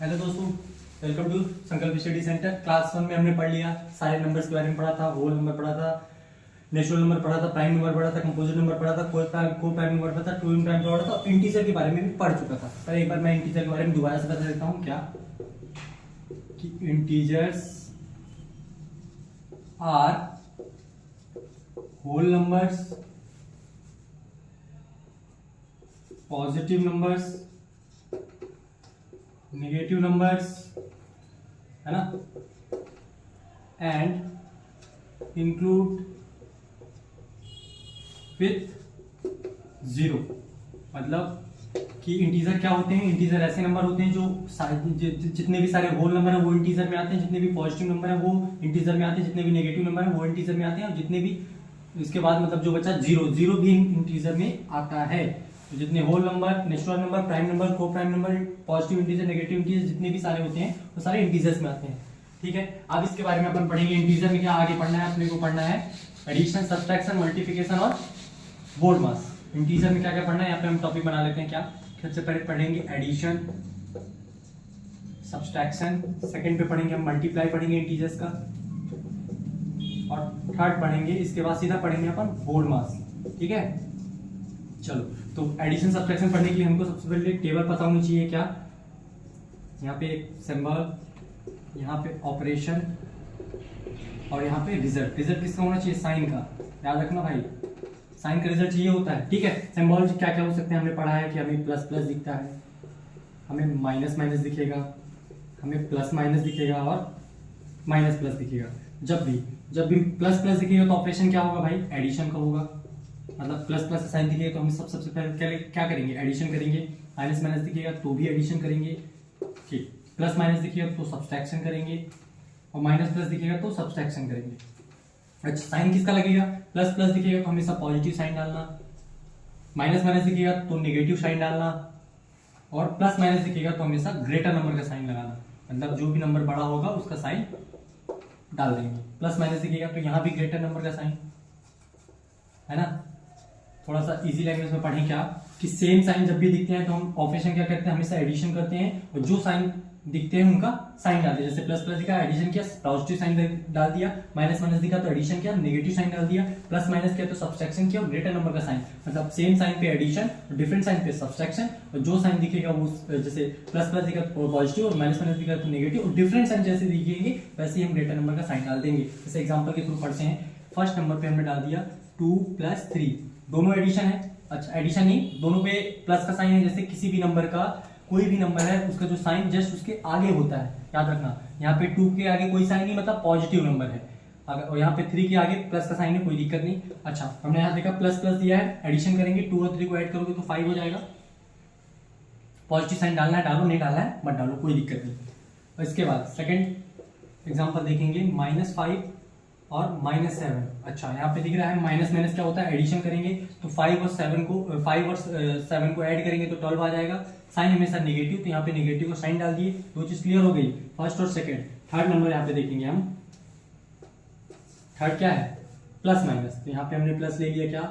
Hello दोस्तों, welcome to संकल्प study centre. Class 1 में हमने पढ़ लिया, सारे नंबर्स के बारे में पढ़ा था, होल नंबर पढ़ा था, नेचुरल नंबर पढ़ा था, प्राइम नंबर पढ़ा था, कंपोजिट नंबर पढ़ा था, को प्राइम नंबर पढ़ा था, टू इन प्राइम पढ़ा था और इंटीजर के बारे में भी पढ़ चुका था। पर एक बार मैं इंटीजर के बारे में दोबारा से बता देता हूँ क्या कि integers are whole numbers, positive numbers, negative numbers, है ना, एंड इंक्लूड विथ जीरो। मतलब कि इंटीजर क्या होते हैं? इंटीजर ऐसे नंबर होते हैं जो जितने भी सारे होल नंबर है वो इंटीजर में आते हैं, जितने भी पॉजिटिव नंबर है वो इंटीजर में आते हैं, जितने भी नेगेटिव नंबर है वो इंटीजर में आते हैं, और जितने भी इसके बाद मतलब जो बचा जीरो, जीरो भी इंटीजर में आता है। तो जितने whole number, natural number, prime number, coprime number, positive integer, negative integer, जितने भी सारे होते हैं वो सारे इंटीजर्स में आते हैं। ठीक है, अब इसके बारे में अपन पढ़ेंगे। इंटीजर में क्या आगे पढ़ना है अपने को? पढ़ना है एडिशन, सब्ट्रैक्शन, मल्टीप्लिकेशन और बोर्ड मास। इंटीजर में क्या क्या पढ़ना है यहाँ पे हम टॉपिक बना लेते हैं। क्या सबसे पहले पढ़ेंगे एडिशन, सब्ट्रैक्शन, सेकंड पे पढ़ेंगे हम मल्टीप्लाई पढ़ेंगे इंटीजर्स का, और थर्ड पढ़ेंगे इसके बाद सीधा पढ़ेंगे अपन बोर्ड मास। ठीक है, चलो। तो एडिशन सब्ट्रैक्शन पढ़ने के लिए हमको सबसे पहले टेबल पता होनी चाहिए। क्या यहाँ पे एक सिंबल, यहाँ पे ऑपरेशन और यहाँ पे रिजल्ट। रिजल्ट किसका होना चाहिए? साइन का। याद रखना भाई, साइन का रिजल्ट चाहिए होता है। ठीक है, सिंबल क्या क्या हो सकते हैं हमने पढ़ा है कि हमें प्लस प्लस दिखता है, हमें माइनस माइनस दिखेगा, हमें प्लस माइनस दिखेगा और माइनस प्लस दिखेगा। जब भी प्लस प्लस दिखेगा तो ऑपरेशन क्या होगा भाई? एडिशन का होगा। मतलब प्लस प्लस साइन दिखेगा तो हम सबसे पहले क्या करेंगे? एडिशन करेंगे। माइनस माइनस दिखेगा तो भी एडिशन करेंगे। ठीक, प्लस माइनस दिखेगा तो सब्ट्रैक्शन करेंगे, और माइनस प्लस दिखेगा तो सब्ट्रैक्शन करेंगे। अच्छा, साइन किसका लगेगा? प्लस प्लस दिखेगा तो हमेशा पॉजिटिव साइन डालना, माइनस माइनस दिखेगा तो नेगेटिव साइन डालना, और प्लस माइनस दिखेगा तो हमेशा ग्रेटर नंबर का साइन लगाना। मतलब जो भी नंबर बड़ा होगा उसका साइन डाल देंगे। प्लस माइनस दिखेगा तो यहाँ भी ग्रेटर नंबर का साइन, है ना। थोड़ा सा इजी लैंग्वेज में पढ़ें क्या कि सेम साइन जब भी दिखते हैं तो हम ऑपरेशन क्या करते हैं? हमेशा एडिशन करते हैं, और जो साइन दिखते हैं उनका साइन डालते हैं। जैसे प्लस प्लस दिखा, एडिशन किया, पॉजिटिव साइन डाल दिया, माइनस माइनस दिखा तो एडिशन किया, नेगेटिव साइन डाल दिया, प्लस माइनस किया तो सब्ट्रैक्शन किया, और ग्रेटर नंबर का साइन। मतलब सेम साइन पे एडिशन, डिफरेंट साइन पे सब्ट्रैक्शन, और जो साइन दिखेगा वो जैसे प्लस प्लस दिखा तो पॉजिटिव और माइनस माइनस दिखा तो नेगेटिव, और डिफरेंट साइन जैसे दिखेंगे वैसे ही हम ग्रेटर नंबर का साइन डाल देंगे। जैसे एग्जाम्पल के थ्रू पढ़ते हैं। फर्स्ट नंबर पे हमने डाल दिया 2 + 3, दोनों एडिशन है। अच्छा, एडिशन नहीं, दोनों पे प्लस का साइन है। जैसे किसी भी नंबर का, कोई भी नंबर है उसका जो साइन जस्ट उसके आगे होता है, याद रखना। यहाँ पे 2 के आगे कोई साइन नहीं, मतलब पॉजिटिव नंबर है। अगर और यहाँ पे 3 के आगे प्लस का साइन है, कोई दिक्कत नहीं। अच्छा, हमने यहाँ देखा प्लस प्लस दिया है, एडिशन करेंगे, 2 और 3 को ऐड करोगे तो 5 हो जाएगा। पॉजिटिव साइन डालना है डालो, नहीं डालना है मत डालो, कोई दिक्कत नहीं। और इसके बाद सेकेंड एग्जाम्पल देखेंगे, -5 और -7। अच्छा, यहाँ पे दिख रहा है माइनस माइनस क्या होता है? एडिशन करेंगे तो 5 और 7 को ऐड करेंगे तो 12 आ जाएगा। साइन हमेशा नेगेटिव, तो यहाँ पे नेगेटिव को साइन डाल दिए। दो चीज क्लियर हो गई, फर्स्ट और सेकंड। थर्ड नंबर यहाँ पे देखेंगे हम, थर्ड क्या है? Plus minus. तो यहाँ पे हमने प्लस ले लिया, क्या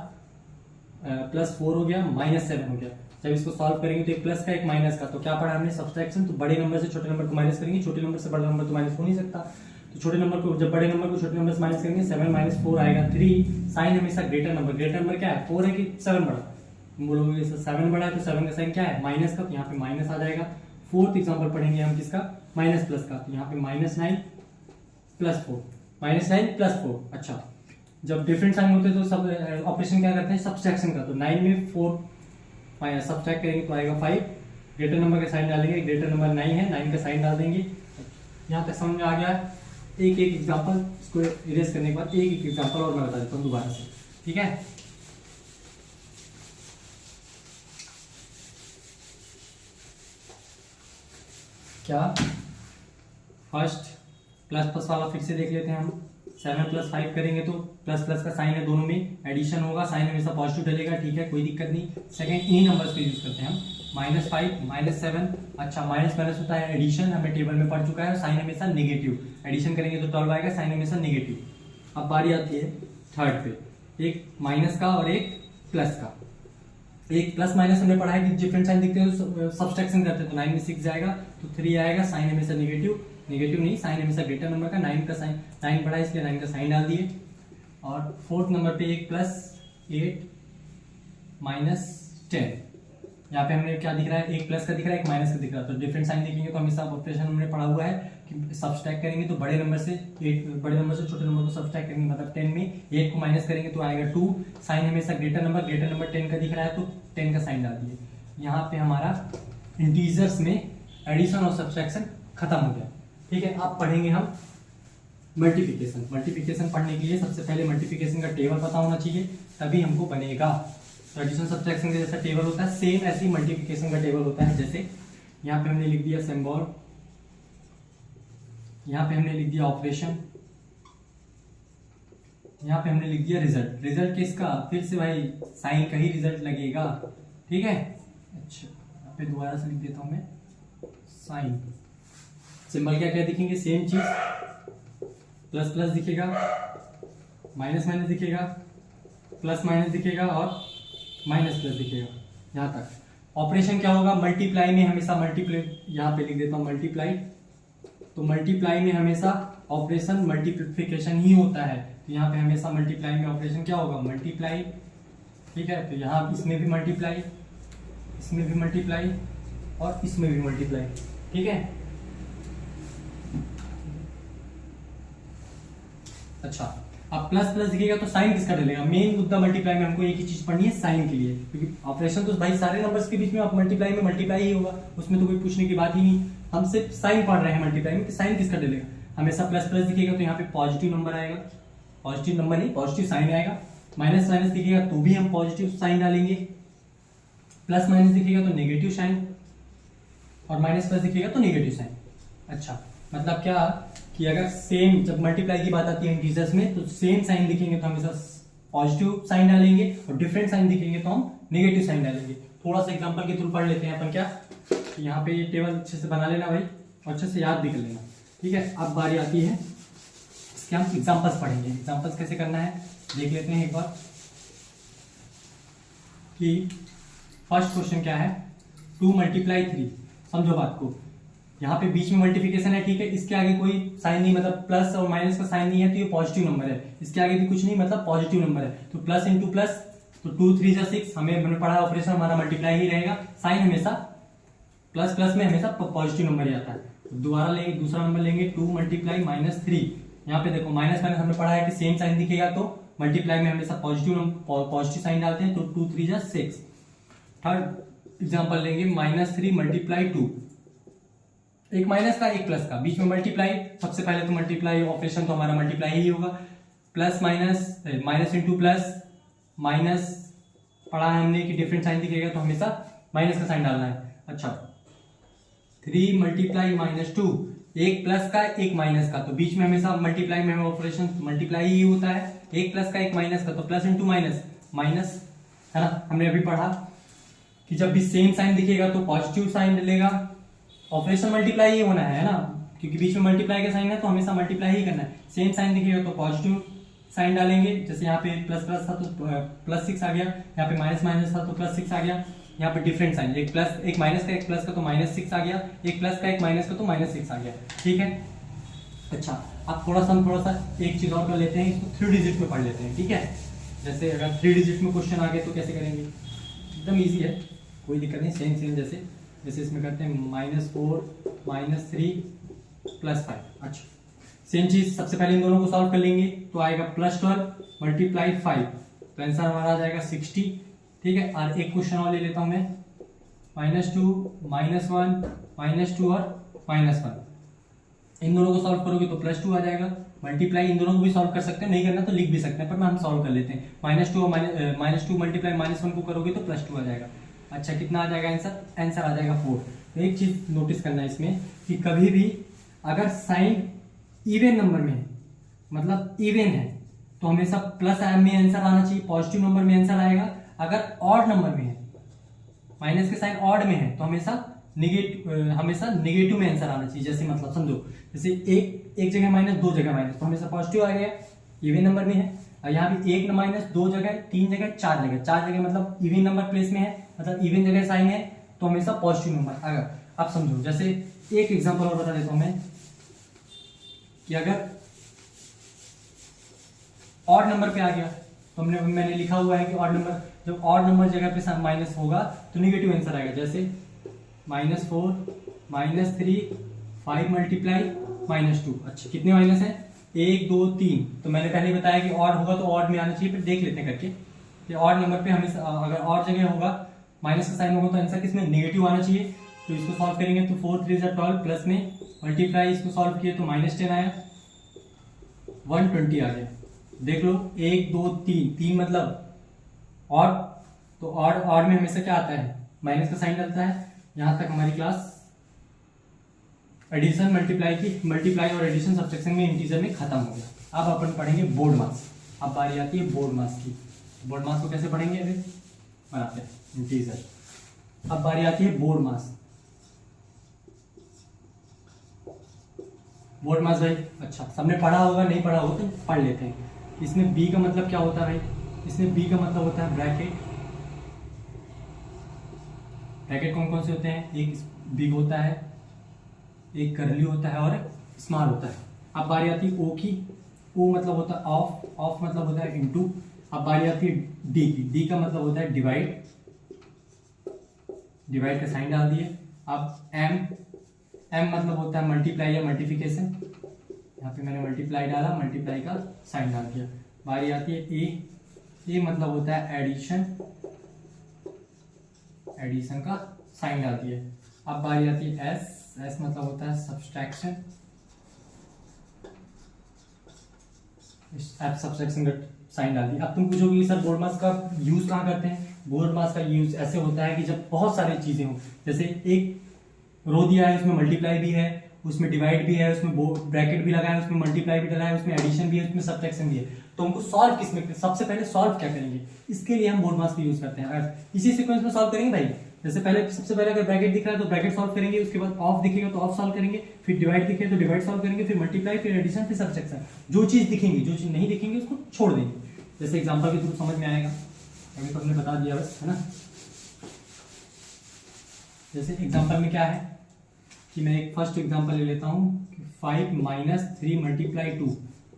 +4 हो गया, -7 हो गया। जब इसको सॉल्व करेंगे तो एक प्लस का एक माइनस का, तो क्या पढ़ा हमने? सब्ट्रैक्शन। तो बड़े नंबर से छोटे नंबर को माइनस करेंगे, छोटे नंबर से बड़ा नंबर तो माइनस हो नहीं सकता। तो छोटे नंबर को, जब बड़े नंबर को छोटे नंबर से माइनस करेंगे, 7 - 4 आएगा 3। साइन हमेशा ग्रेटर नंबर, ग्रेटर नंबर क्या है? 4 है कि 7 बड़ा? बोलोगे 7 बड़ा है तो 7 का साइन क्या है? माइनस का, तो यहाँ पे माइनस आ जाएगा। फोर्थ एग्जाम्पल पढ़ेंगे हम किसका? माइनस प्लस का। तो यहाँ पे -9 + 4, -9 + 4। अच्छा, जब डिफरेंट साइन होते हैं तो सब ऑपरेशन क्या करते हैं? सब्ट्रैक्शन का। तो 9 में 4 सब्ट्रैक्ट करेंगे तो आएगा 5। ग्रेटर नंबर का साइन डालेंगे, ग्रेटर नंबर 9 है, 9 का साइन डाल देंगे। यहाँ तक समझ में आ गया? एक एक एग्जाम्पल, इसको इरेज करने के बाद एक एक एग्जाम्पल और मैं बता देता हूँ दोबारा से। ठीक है, क्या फर्स्ट प्लस प्लस वाला फिर से देख लेते हैं हम। 7 + 5 करेंगे तो प्लस प्लस का साइन है, दोनों में एडिशन होगा, साइन हमेशा पॉजिटिव डलेगा। ठीक है, कोई दिक्कत नहीं। सेकंड, इन्हीं नंबर्स पे यूज करते हैं हम, -5 - 7। अच्छा, माइनस माइनस होता है एडिशन, हमें टेबल में पढ़ चुका है, साइन हमेशा नेगेटिव। एडिशन करेंगे तो 12 आएगा, साइन हमेशा नेगेटिव। अब बारी आती है थर्ड पे, एक माइनस का और एक प्लस का। एक प्लस माइनस हमने पढ़ा है कि डिफरेंट साइन दिखते हैं तो सब्सट्रैक्शन करते हैं, तो 9 में 6 जाएगा तो 3 आएगा। साइन हमेशा नेगेटिव, नेगेटिव नहीं, साइन हमेशा ग्रेटर नंबर का, 9 का साइन, 9 पढ़ा इसलिए 9 का साइन डाल दिए। और फोर्थ नंबर पे 1 + 8 - 10, यहाँ पे हमने क्या दिख रहा है, एक प्लस का दिख रहा है, एक माइनस का दिख रहा है, तो डिफरेंट साइन देखेंगे तो हमेशा ऑपरेशन हमने पढ़ा हुआ है कि सब्सट्रैक्ट करेंगे तो बड़े नंबर से छोटे नंबर को सब्सट्रैक्ट करेंगे, मतलब 10 में 8 को माइनस करेंगे तो आएगा 2। साइन हमेशा ग्रेटर नंबर 10 का दिख रहा है तो 10 का साइन डाल दिए। यहाँ पे हमारा इंटीजर्स में एडिशन और सब्सट्रैक्शन खत्म हो गया। ठीक है, अब पढ़ेंगे हम मल्टीप्लिकेशन। मल्टीप्लिकेशन पढ़ने के लिए सबसे पहले मल्टीप्लिकेशन का टेबल पता होना चाहिए, तभी हमको बनेगा। तो एडिशन सब्सट्रैक्शन का जैसा टेबल होता है सेम ऐसे ही मल्टीप्लिकेशन का टेबल होता है। जैसे यहाँ पे हमने लिख दिया सिंबल, यहाँ पे हमने लिख दिया ऑपरेशन, यहाँ पे हमने लिख दिया रिजल्ट। रिजल्ट किसका, फिर से भाई साइन का ही रिजल्ट लगेगा। ठीक है, अच्छा यहाँ पे दोबारा से लिख देता हूं मैं, साइन। सिंबल क्या क्या दिखेंगे, सेम चीज, प्लस प्लस दिखेगा, माइनस माइनस दिखेगा, प्लस माइनस दिखेगा और माइनस प्लस दिखेगा, यहाँ तक। ऑपरेशन क्या होगा, मल्टीप्लाई में हमेशा मल्टीप्लाई, यहाँ पे लिख देता हूँ मल्टीप्लाई, तो मल्टीप्लाई में हमेशा ऑपरेशन मल्टीप्लिकेशन ही होता है, तो यहाँ पे हमेशा मल्टीप्लाई में ऑपरेशन क्या होगा, मल्टीप्लाई। ठीक है, तो यहाँ इसमें भी मल्टीप्लाई, इसमें भी मल्टीप्लाई और इसमें भी मल्टीप्लाई। ठीक है, अच्छा अब प्लस प्लस दिखेगा तो साइन किसका डलेगा, मेन मुद्दा मल्टीप्लाई में हमको एक ही चीज पढ़नी है, साइन के लिए, क्योंकि ऑपरेशन तो भाई सारे नंबर्स के बीच में आप मल्टीप्लाई में मल्टीप्लाई ही होगा, उसमें तो कोई पूछने की बात ही नहीं। हम सिर्फ साइन पढ़ रहे हैं मल्टीप्लाई में कि साइन किसका डलेगा, हमेशा प्लस प्लस दिखेगा तो यहाँ पे पॉजिटिव नंबर आएगा, पॉजिटिव नंबर नहीं पॉजिटिव साइन आएगा। माइनस माइनस दिखेगा तो भी हम पॉजिटिव साइन डालेंगे, प्लस माइनस दिखेगा तो नेगेटिव साइन, और माइनस प्लस दिखेगा तो नेगेटिव साइन। अच्छा मतलब क्या कि अगर सेम, जब मल्टीप्लाई की बात आती है इंटीजर्स में, तो सेम साइन दिखेंगे तो हमेशा पॉजिटिव साइन डालेंगे, और डिफरेंट साइन दिखेंगे तो हम नेगेटिव साइन डालेंगे। थोड़ा सा एग्जांपल के थ्रू पढ़ लेते हैं अपन। क्या यहाँ पे ये टेबल अच्छे से बना लेना भाई, और अच्छे से याद भी कर लेना। ठीक है, अब बारी आती है इसके, हम एग्जाम्पल्स पढ़ेंगे। एग्जाम्पल्स कैसे करना है देख लेते हैं एक बार, कि फर्स्ट क्वेश्चन क्या है, 2 × 3। समझो बात को, यहाँ पे बीच में मल्टीप्लिकेशन है, ठीक है, इसके आगे कोई साइन नहीं, मतलब प्लस और माइनस का साइन नहीं है, तो ये पॉजिटिव नंबर है। इसके आगे भी कुछ नहीं, मतलब पॉजिटिव नंबर है, तो प्लस इंटू प्लस, तो 2 3 जा 6, हमने पढ़ा ऑपरेशन हमारा मल्टीप्लाई ही रहेगा। साइन हमेशा प्लस प्लस में हमेशा पॉजिटिव नंबर ही आता है। दोबारा लेंगे, दूसरा नंबर लेंगे, 2 × -3। यहाँ पे देखो माइनस माइनस हमने पढ़ा है कि सेम साइन दिखेगा तो मल्टीप्लाई में हमेशा पॉजिटिव साइन डालते हैं, तो 2 3 जा 6। थर्ड एग्जाम्पल लेंगे, -3 × 2, एक माइनस का एक प्लस का, बीच में मल्टीप्लाई। सबसे पहले तो मल्टीप्लाई ऑपरेशन तो हमारा मल्टीप्लाई ही होगा, plus minus, minus into plus, minus पढ़ा है हमने कि डिफरेंट साइन दिखेगा तो हमेशा माइनस का साइन डालना है। अच्छा 3 × -2, एक प्लस का एक माइनस का, तो बीच में हमेशा मल्टीप्लाई में ऑपरेशन मल्टीप्लाई ही होता है, एक प्लस का एक माइनस का, तो प्लस इंटू माइनस, माइनस है ना। हमने अभी पढ़ा कि जब भी सेम साइन दिखेगा तो पॉजिटिव साइन डलेगा, ऑपरेशन मल्टीप्लाई ही होना है ना, क्योंकि बीच में मल्टीप्लाई का साइन है तो हमेशा मल्टीप्लाई ही करना है। सेम साइन दिखेगा तो पॉजिटिव साइन डालेंगे, जैसे यहाँ पे प्लस प्लस था तो +6 आ गया, यहाँ पे माइनस माइनस था तो +6 आ गया। यहाँ पे डिफरेंट साइन, एक प्लस एक माइनस का एक प्लस का तो -6 आ गया, एक प्लस का एक माइनस का तो -6 आ गया। ठीक है, अच्छा अब हम थोड़ा सा एक चीज और कर लेते हैं, इसको 3 डिजिट में पढ़ लेते हैं। ठीक है, जैसे अगर 3 डिजिट में क्वेश्चन आ गए तो कैसे करेंगे, एकदम ईजी है, कोई दिक्कत नहीं। सेम जैसे इसमें करते हैं -4 -3 +5। अच्छा सेम चीज, सबसे पहले इन दोनों को सॉल्व कर लेंगे तो आएगा +12 × 5, तो आंसर हमारा आ जाएगा 60। ठीक है, और एक क्वेश्चन और ले लेता हूं मैं, -2 -1 -2 और -1। इन दोनों को सॉल्व करोगे तो +2 आ जाएगा। मल्टीप्लाई इन दोनों को भी सॉल्व कर सकते हैं, नहीं करना तो लिख भी सकते हैं, पर हम सॉल्व कर लेते हैं। -2 और -2 मल्टीप्लाई -1 को करोगे तो +2 आ जाएगा। अच्छा कितना आ जाएगा आंसर आ जाएगा 4। तो एक चीज नोटिस करना है इसमें कि कभी भी अगर साइन इवन नंबर में है, मतलब इवन है, तो हमेशा प्लस में आंसर आना चाहिए, पॉजिटिव नंबर में आंसर आएगा। अगर ऑड नंबर में है, माइनस के साइन ऑड में है, तो हमेशा नेगेटिव में आंसर आना चाहिए। जैसे मतलब समझो, जैसे एक जगह माइनस, 2 जगह माइनस, तो हमेशा पॉजिटिव आ गया, इवन नंबर में है। और यहाँ पे 1 माइनस 2 जगह, 3 जगह, 4 जगह, 4 जगह मतलब इवन नंबर प्लेस में है, मतलब इवन जगह साइन है तो हमेशा पॉजिटिव नंबर। अगर आप समझो, जैसे एक एग्जांपल और बता देता हूं मैं कि अगर ऑड नंबर पे आ गया तो मैंने लिखा हुआ है कि ऑड नंबर, जब ऑड नंबर जगह पे माइनस होगा तो निगेटिव आंसर आएगा। जैसे -4 -3 5 मल्टीप्लाई -2। अच्छा कितने माइनस है? 1 2 3। तो मैंने पहले ही बताया कि ऑड होगा तो ऑड में आना चाहिए, फिर देख लेते हैं करके कि ऑड नंबर पे हमें अगर ऑड जगह होगा माइनस का साइन होगा तो आंसर किसमें? नेगेटिव आना चाहिए। तो इसको सॉल्व करेंगे तो 4 3 12 प्लस में मल्टीप्लाई इसको सॉल्व किए तो -10 आया, 120 आ गया। देख लो 1 2 3, 3 मतलब ऑड, तो ऑड में हमेशा क्या आता है? माइनस का साइन डलता है। यहां तक हमारी क्लास एडिशन मल्टीप्लाई और एडिशन सब्ट्रैक्शन में इंटीजर में खत्म हो गया। अब अपन पढ़ेंगे बोर्ड मास। अब बारी आती है बोर्ड मास की। बोर्ड मास को कैसे पढ़ेंगे? अभी बनाते हैं इंटीजर। अब बारी आती है बोर्ड मास। बोर्ड मास भाई, अच्छा सबने पढ़ा होगा, नहीं पढ़ा होगा तो पढ़ लेते हैं। इसमें बी का मतलब क्या होता है भाई? इसमें बी का मतलब होता है ब्रैकेट। ब्रैकेट कौन कौन से होते हैं? एक बिग होता है, एक करली होता है और एक स्मॉल होता है। अब बारी आती है ओ की। ओ मतलब होता है ऑफ, ऑफ मतलब होता है इनटू। अब बारी आती है डी की। डी का मतलब होता है डिवाइड, डिवाइड का साइन डाल दिए। अब एम, एम मतलब होता है मल्टीप्लाई या मल्टीप्लिकेशन। यहाँ पे मैंने मल्टीप्लाई डाला, मल्टीप्लाई का साइन डाल दिया। बारी आती है ए। ए मतलब होता है एडिशन, एडिशन का साइन डाल दिया। अब बारी आती है एस। एस मतलब होता है सब्सट्रैक्शन, सब्सट्रैक्शन का साइन डाल दिया। अब तुम पूछोगे सर बोर्ड मास का यूज कहाँ करते हैं? बोर्ड मास का यूज ऐसे होता है कि जब बहुत सारी चीजें हो, जैसे एक रो दिया है उसमें मल्टीप्लाई भी है, उसमें डिवाइड भी है, उसमें ब्रैकेट भी लगा है, उसमें मल्टीप्लाई भी डला है, उसमें एडिशन भी है, उसमें सब्ट्रैक्शन भी है। तो हमको सॉल्व किसमें? सबसे पहले सॉल्व क्या करेंगे? इसके लिए हम बोर्ड मास का यूज करते हैं। अगर इसी सीक्वेंस में सॉल्व करेंगे भाई, जैसे पहले सबसे पहले अगर ब्रैकेट दिख रहा है तो ब्रैकेट सॉल्व करेंगे, उसके बाद ऑफ दिखेगा तो ऑफ सॉल्व करेंगे, फिर डिवाइड दिखे तो डिवाइड सॉल्व करेंगे, फिर मल्टीप्लाई, फिर एडिशन, फिर सब्ट्रैक्शन। जो चीज दिखेंगी, जो चीज नहीं दिखेंगे उसको छोड़ देंगे। जैसे एग्जांपल के थ्रू समझ में आएगा, अभी तो हमने बता दिया बस, है ना। जैसे एग्जांपल में क्या है कि मैं एक फर्स्ट एग्जांपल ले लेता हूं कि 5 - 3 मल्टीप्लाई 2।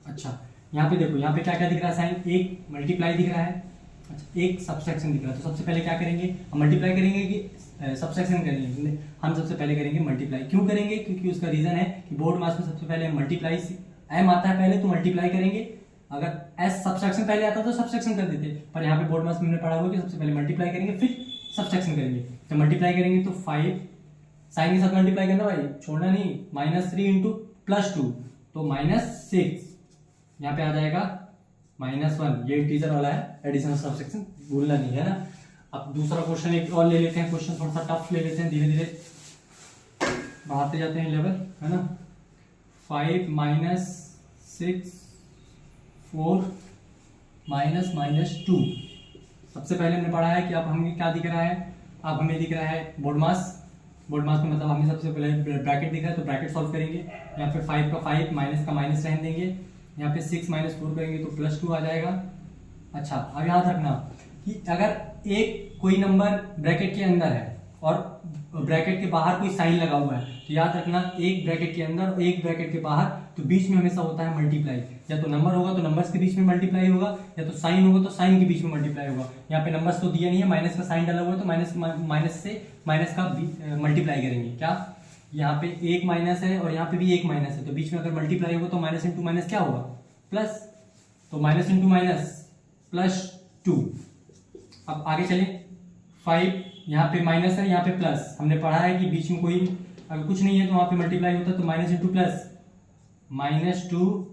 अच्छा यहाँ पे देखो, यहाँ पे क्या क्या दिख रहा है साइन? एक मल्टीप्लाई दिख रहा है, अच्छा एक सब्ट्रैक्शन दिख रहा है। तो सबसे पहले क्या करेंगे? हम मल्टीप्लाई करेंगे कि सब्ट्रैक्शन करेंगे? हम सबसे पहले करेंगे मल्टीप्लाई। क्यों करेंगे? क्योंकि उसका रीजन है कि बोर्ड मास में सबसे पहले मल्टीप्लाई, एम आता है पहले तो मल्टीप्लाई करेंगे। अगर एस सब्ट्रैक्शन पहले आता तो सब्ट्रैक्शन कर देते, पर यहाँ पे बोर्ड मास में हमने पढ़ा हुआ कि सबसे पहले मल्टीप्लाई करेंगे फिर सब्ट्रैक्शन करेंगे। तो मल्टीप्लाई करेंगे तो 5 साइन के साथ मल्टीप्लाई करना भाई, छोड़ना नहीं। -3 इंटू +2 तो -6। यहाँ पे आ जाएगा -1। ये इंटीजर वाला है, एडिशन सब्ट्रैक्शन भूलना नहीं है ना। अब दूसरा क्वेश्चन एक और ले लेते हैं। क्वेश्चन थोड़ा सा टफ ले लेते हैं, धीरे धीरे बढ़ाते जाते हैं लेवल, है ना। 5 - 6 4 -2। सबसे पहले हमने पढ़ा है कि अब हमें क्या दिख रहा है? अब हमें दिख रहा है बोर्ड मास। बोर्ड मास में मतलब हमें सबसे पहले ब्रैकेट दिख रहा है तो ब्रैकेट सॉल्व करेंगे। यहाँ पे 5 का 5, माइनस का माइनस रहने देंगे। यहाँ पे 6 - 4 करेंगे तो +2 आ जाएगा। अच्छा अब याद रखना कि अगर एक कोई नंबर ब्रैकेट के अंदर है और ब्रैकेट के बाहर कोई साइन लगा हुआ है तो याद रखना एक ब्रैकेट के अंदर और एक ब्रैकेट के बाहर, तो बीच में हमेशा होता है मल्टीप्लाई। या तो नंबर होगा तो नंबर्स के बीच में मल्टीप्लाई होगा, या तो साइन होगा तो साइन के बीच में मल्टीप्लाई होगा। यहाँ पे नंबर्स तो दिया नहीं है, माइनस का साइन डाला हुआ है तो माइनस से माइनस का मल्टीप्लाई करेंगे। क्या यहाँ पे एक माइनस है और यहाँ पे भी एक माइनस है, तो बीच में अगर मल्टीप्लाई होगा तो माइनस इंटू माइनस क्या होगा? प्लस। तो माइनस इंटू माइनस +2। अब आगे चले, 5 यहाँ पे माइनस है, यहाँ पे प्लस। हमने पढ़ा है कि बीच में कोई अगर कुछ नहीं है तो वहां पे मल्टीप्लाई होता है तो माइनस इंटू प्लस, -2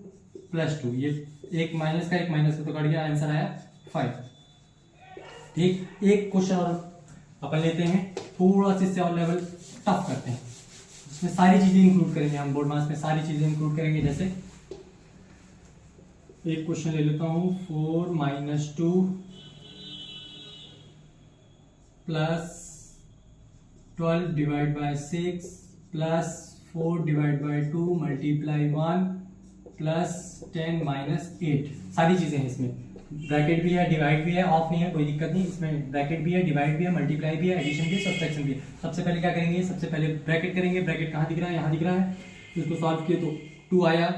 +2। ये एक माइनस का एक माइनस का तो कट गया, आंसर आया 5। ठीक, एक क्वेश्चन और अपन लेते हैं, थोड़ा सा इससे और लेवल टफ करते हैं, इसमें सारी चीजें इंक्लूड करेंगे हम। बोर्ड मास में सारी चीजें इंक्लूड करेंगे। जैसे एक क्वेश्चन ले लेता हूं, 4 - 2 +12 / 6 +4 / 2 × 1 प्लस 10 माइनस 8, सारी चीजें हैं इसमें, ब्रैकेट भी है, डिवाइड भी है, ऑफ नहीं है, कोई दिक्कत नहीं, इसमें ब्रैकेट भी है, डिवाइड भी है, मल्टीप्लाई भी है, एडिशन भी है, सब्ट्रैक्शन भी है। सबसे पहले क्या करेंगे, सबसे पहले ब्रैकेट करेंगे, ब्रैकेट कहाँ दिख रहा है, यहाँ दिख रहा है, इसको सॉल्व किए तो 2 आया,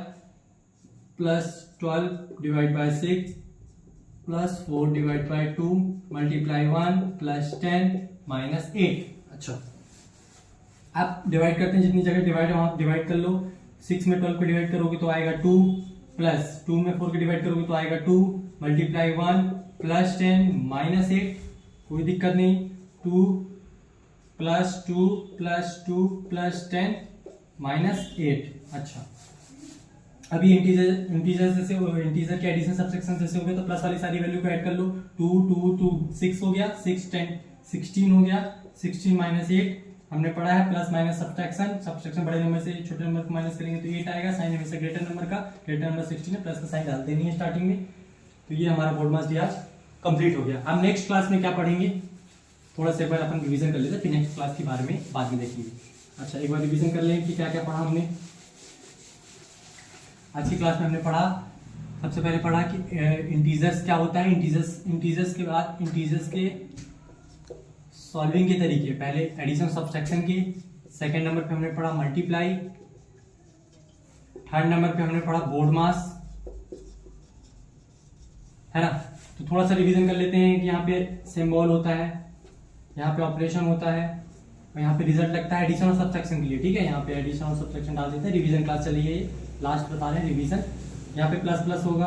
plus 12 divide by 6 plus 4 divide by 2 multiply 1 plus 10 minus 8। अच्छा, आप डिवाइड करते हैं, जितनी जगह डिवाइड है वहां डिवाइड कर लो। 6 में 12 को डिवाइड करोगे तो आएगा 2, प्लस 2 में 4 को डिवाइड करोगे तो आएगा 2 मल्टीप्लाई 1 प्लस 10 माइनस 8, कोई दिक्कत नहीं, 2 प्लस 2 प्लस 2 प्लस 10 माइनस 8। अच्छा, अभी इंटीजर जैसे इंटीजर के एडिशन सब्ट्रैक्शन जैसे हो गए तो प्लस वाली सारी वैल्यू को ऐड कर लो, 2 2 2 6 हो गया, 6 10 16 हो गया, 16 माइनस 8 हमने पढ़ा है, प्लस माइनस सब्ट्रैक्शन बड़े नंबर से छोटे नंबर को माइनस करेंगे तो 8 आएगा, साइन हमेशा ग्रेटर नंबर का, ग्रेटर नंबर 16 है, प्लस का साइन डालते नहीं है स्टार्टिंग में। तो ये हमारा बोर्ड मास आज कंप्लीट हो गया। अब नेक्स्ट क्लास में क्या पढ़ेंगे, थोड़ा सा एक बार अपन रिवीजन कर लेते हैं, फिर नेक्स्ट क्लास के बारे में बाद में देखेंगे। अच्छा, एक बार रिवीजन कर लें कि क्या क्या पढ़ा हमने। आज की क्लास में हमने पढ़ा, सबसे पहले पढ़ा कि इंटीजर्स क्या होता है, इंटीजर्स के बाद इंटीजर्स के सॉल्विंग के तरीके, पहले एडिशन सब्ट्रैक्शन की, सेकंड नंबर पे हमने पढ़ा मल्टीप्लाई, थर्ड नंबर पे हमने पढ़ा बोर्ड मास, है ना। तो थोड़ा सा रिवीजन कर लेते हैं कि यहाँ पे सिंबल होता है, यहाँ पे ऑपरेशन होता है, और यहाँ पे रिजल्ट लगता है एडिशन और सब्ट्रैक्शन के लिए, ठीक है। यहाँ पे एडिशन और सब्ट्रैक्शन डाल देते हैं, रिवीजन क्लास चली है, लास्ट बता रहे हैं रिवीजन। यहाँ पे प्लस प्लस होगा,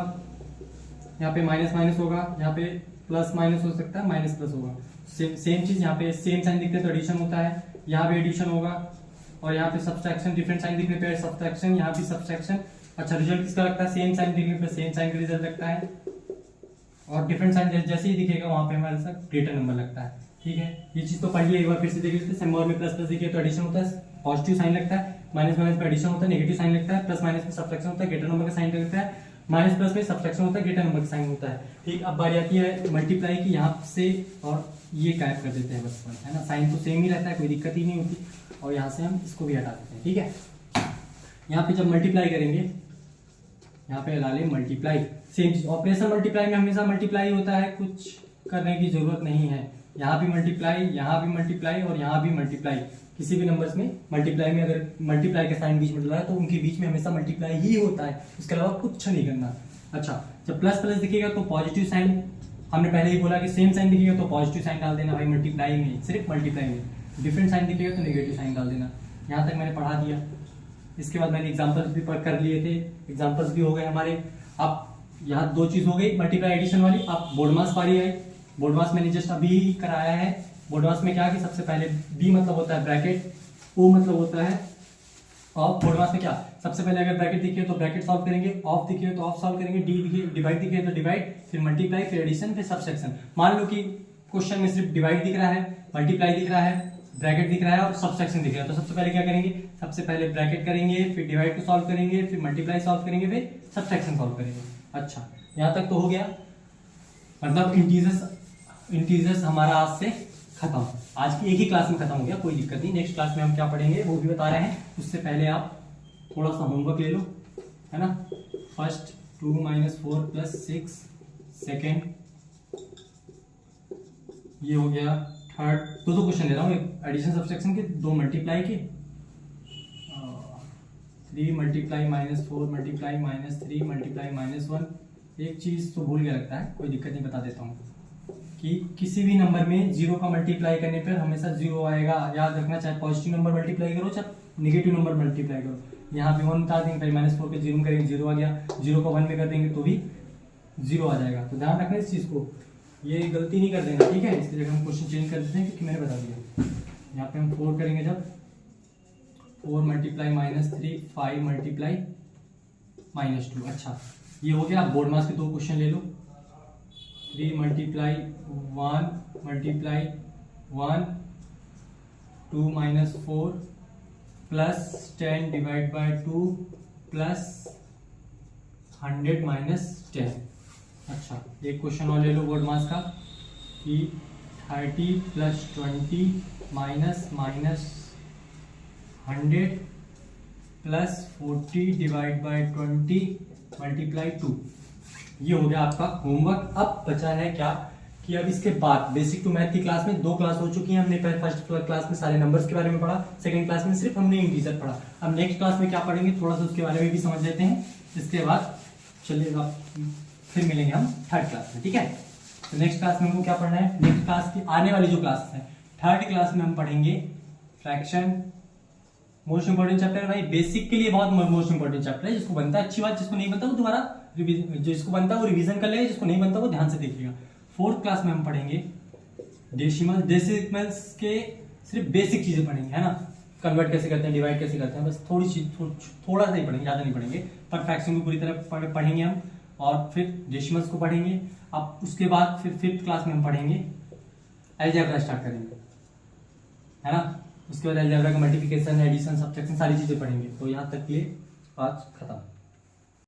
यहाँ पे माइनस माइनस होगा, यहाँ पे प्लस माइनस हो सकता है, माइनस प्लस होगा, सेम चीज यहाँ पे सेम साइन दिखते हैं तो एडिशन होता है, यहाँ पे एडिशन होगा, और यहाँ पे सब्ट्रैक्शन, डिफरेंट साइन दिखने पे सब्ट्रैक्शन, यहाँ भी सब्ट्रैक्शन। अच्छा, रिजल्ट किसका लगता है, सेम साइन दिखने पे सेम साइन का रिजल्ट लगता है, और डिफरेंट साइन जैसे ही दिखेगा वहां पे हमारे साथ ग्रेटर नंबर लगता है, ठीक है। ये चीज तो पढ़ लिया, एक बार फिर से देख लेते हैं। सिंबल में प्लस प्लस दिखे तो एडिशन होता है, पॉजिटिव साइन लगता है, माइनस माइनस पे एडिशन होता है, नेगेटिव साइन लगता है, प्लस माइनस में सब्ट्रैक्शन होता है, ग्रेटर नंबर का साइन लगता है, माइनस प्लस में सब्ट्रैक्शन होता है, ग्रेटर नंबर का साइन होता है, ठीक। अब बारी आती है मल्टीप्लाई की, यहाँ से और ये गायब कर देते हैं बस, है ना, साइन तो सेम ही रहता है, कोई दिक्कत ही नहीं होती, और यहाँ से हम इसको भी हटा देते हैं, ठीक है। यहाँ पे जब मल्टीप्लाई करेंगे, यहाँ पे ला ले मल्टीप्लाई, सेम चीज, ऑपरेशन मल्टीप्लाई में हमेशा मल्टीप्लाई होता है, कुछ करने की जरूरत नहीं है। यहाँ भी मल्टीप्लाई, यहाँ भी मल्टीप्लाई, और यहाँ भी मल्टीप्लाई, किसी भी नंबर्स में मल्टीप्लाई में अगर मल्टीप्लाई का साइन बीच में डला है तो उनके बीच में हमेशा मल्टीप्लाई ही होता है, उसके अलावा कुछ नहीं करना। अच्छा, जब प्लस प्लस दिखेगा तो पॉजिटिव साइन, हमने पहले ही बोला कि सेम साइन दिखेगा तो पॉजिटिव साइन डाल देना भाई, मल्टीप्लाई में, सिर्फ मल्टीप्लाई में। डिफरेंट साइन दिखेगा तो नेगेटिव साइन डाल देना। यहाँ तक मैंने पढ़ा दिया, इसके बाद मैंने एग्जाम्पल्स भी कर लिए थे, एग्जाम्पल्स भी हो गए हमारे। अब यहाँ दो चीज हो गई, मल्टीप्लाई एडिशन वाली। अब बोर्ड मास पारी है, बोर्ड मास मैंने जस्ट अभी कराया है। बोर्ड मास में क्या कि सबसे पहले बी मतलब होता है ब्रैकेट, ओ मतलब होता है ऑफ। बोर्ड मास में क्या, सबसे पहले अगर ब्रैकेट दिखे तो ब्रैकेट सॉल्व करेंगे, ऑफ दिखे तो ऑफ सॉल्व करेंगे, डी दिखे डिवाइड दिखे तो डिवाइड, फिर मल्टीप्लाई, फिर एडिशन, फिर सब्ट्रैक्शन। मान लो कि क्वेश्चन में सिर्फ डिवाइड दिख रहा है, मल्टीप्लाई दिख रहा है, ब्रैकेट दिख रहा है और सब्ट्रैक्शन दिख रहा है, तो सबसे पहले क्या करेंगे, सबसे पहले ब्रैकेट करेंगे, फिर डिवाइड को सॉल्व करेंगे, फिर मल्टीप्लाई सॉल्व करेंगे, फिर सब्ट्रैक्शन सॉल्व करेंगे। अच्छा, यहाँ तक तो हो गया, मतलब इंटीजर्स हमारा आज से खत्म, आज की एक ही क्लास में खत्म हो गया, कोई दिक्कत नहीं। नेक्स्ट क्लास में हम क्या पढ़ेंगे वो भी बता रहे हैं, उससे पहले आप थोड़ा सा होमवर्क ले लो, है ना। फर्स्ट 2 - 4 + 6, सेकेंड ये हो गया, थर्ड दो क्वेश्चन दे रहा हूँ, एक एडिशन सब्ट्रैक्शन के, दो मल्टीप्लाई के, 3 × -4 × -3 × -1। एक चीज तो भूल गया लगता है, कोई दिक्कत नहीं, बता देता हूँ कि किसी भी नंबर में 0 का मल्टीप्लाई करने पर हमेशा 0 आएगा, याद रखना। चाहे पॉजिटिव नंबर मल्टीप्लाई करो, चाहे नेगेटिव नंबर मल्टीप्लाई करो। यहाँ पे 1 बता देंगे, पहले -4 के 0 में करेंगे, 0 आ गया, 0 को 1 में कर देंगे तो भी 0 आ जाएगा। तो ध्यान रखना इस चीज को, ये गलती नहीं कर देना, ठीक है। इसकी जगह हम क्वेश्चन चेंज कर देते हैं क्योंकि मैंने बता दिया। यहाँ पे हम 4 करेंगे, जब 4 × -3 5 × -2। अच्छा, ये हो गया। बोर्ड मास के दो क्वेश्चन ले लो, 3 × 1 × 1 2 - 4 + 10 / 2 + 100 - 10। अच्छा, एक क्वेश्चन और ले लो बोर्ड मास का कि 30 + 20 - -100 प्लस 40 डिवाइड बाई 20 मल्टीप्लाई 2। ये हो गया आपका होमवर्क। अब बचा है क्या कि अब इसके बाद बेसिक टू मैथ की क्लास में 2 क्लास हो चुकी है। हमने फर्स्ट क्लास में सारे नंबर्स के बारे में पढ़ा, सेकंड क्लास में सिर्फ हमने इंटीजर पढ़ा। अब नेक्स्ट क्लास में क्या पढ़ेंगे थोड़ा सा उसके बारे में भी समझ लेते हैं। इसके बाद चलिएगा फिर मिलेंगे हम थर्ड क्लास में, ठीक है। तो नेक्स्ट क्लास में हमको क्या पढ़ना है, नेक्स्ट क्लास की आने वाली जो क्लास है थर्ड क्लास में हम पढ़ेंगे फ्रैक्शन। मोस्ट इंपोर्टेंट चैप्टर है भाई, बेसिक के लिए बहुत मोस्ट इंपोर्टेंट चैप्टर है। जिसको बनता है अच्छी बात, जिसको नहीं बनता वो दोबारा जिसको बनता है वो रिवीजन कर लेगा, जिसको नहीं बनता वो ध्यान से देखिएगा। फोर्थ क्लास में हम पढ़ेंगे डेसिमल्स के सिर्फ बेसिक चीजें पढ़ेंगे, है ना। कन्वर्ट कैसे करते हैं, डिवाइड कैसे करते हैं, बस थोड़ा सा ही पढ़ेंगे, ज्यादा नहीं पढ़ेंगे। पर फ्रैक्शन को पूरी तरह पढ़ेंगे हम, और फिर डेसिमल्स को पढ़ेंगे। अब उसके बाद फिर फिफ्थ क्लास में हम पढ़ेंगे अलजेब्रा स्टार्ट करेंगे, है ना। उसके बाद अलजेब्रा का मल्टीप्लिकेशन, एडिशन, सब्ट्रैक्शन सारी चीजें पढ़ेंगे। तो यहाँ तक के लिए आज खत्म।